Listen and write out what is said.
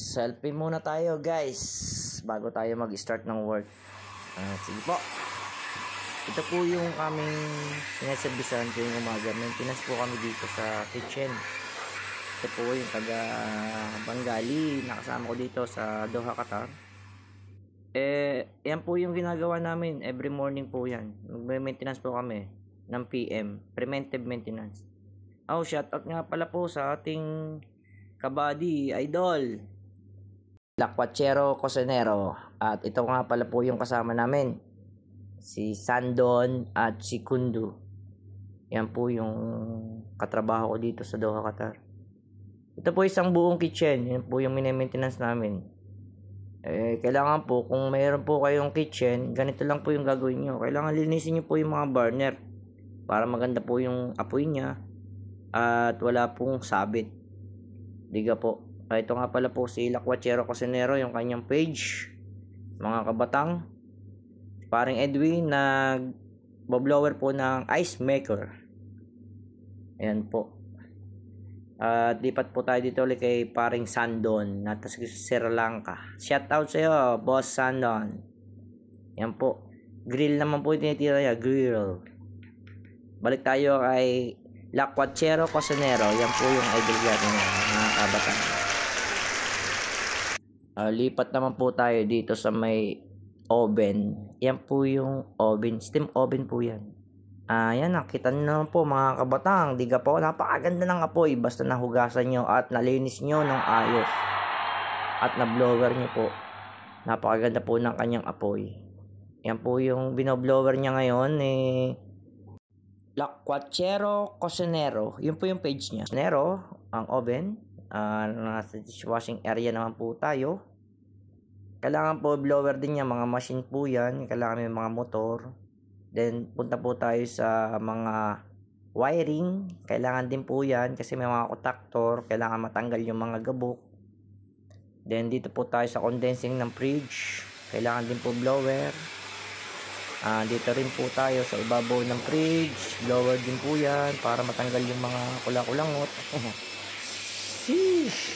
Selfie muna tayo guys bago tayo mag-start ng work. Sige po. Ito po yung aming sinaservisan tuwing umaga. Maintenance po kami dito sa kitchen. Ito po yung taga Bengali. Nakasama ko dito sa Doha, Qatar. Yan po yung ginagawa namin. Every morning po yan. Magme-maintenance po kami ng PM. Preventive maintenance. Shoutout nga pala po sa ating kabady, idol, Lakwachero Cosinero. At ito nga pala po yung kasama namin, si Sandon at si Kundu. Yan po yung katrabaho ko dito sa Doha, Qatar. Ito po isang buong kitchen. Yan po yung mini-maintenance namin. Kailangan po, kung mayroon po kayong kitchen, ganito lang po yung gagawin nyo. Kailangan linisin nyo po yung mga burner para maganda po yung apoy nya at wala pong sabit. Diga po. Ito nga pala po si Lakwachero Cosinero, yung kanyang page. Mga kabatang, paring Edwin nag-blower po ng ice maker. Ayan po. At lipat po tayo dito ulit kay paring Sandon na sa Sri Lanka. Shout out sa iyo, Boss Sandon. Yan po. Grill naman po yung tinitira niya, grill. Balik tayo kay Lakwachero Cosinero. Yan po yung idol natin, mga kabatang. Lipat naman po tayo dito sa may oven. Yan po yung oven. Steam oven po yan. Yan, nakita nyo naman po mga kabatang. Diga po, napakaganda ng apoy. Basta nahugasan nyo at nalinis nyo ng ayos. At na-blower nyo po. Napakaganda po ng kanyang apoy. Yan po yung binoblower niya ngayon. Lakwachero Cosinero. Yun po yung page niya. Cosinero, ang oven. Nasa dishwashing area naman po tayo. Kailangan po blower din niya. Mga machine po yan. Kailangan may mga motor. Then punta po tayo sa mga wiring. Kailangan din po yan. Kasi may mga contactor. Kailangan matanggal yung mga gabok. Then dito po tayo sa condensing ng fridge. Kailangan din po blower. Dito rin po tayo sa ibabaw ng fridge. Blower din po yan para matanggal yung mga kulang-kulangot. Sheesh!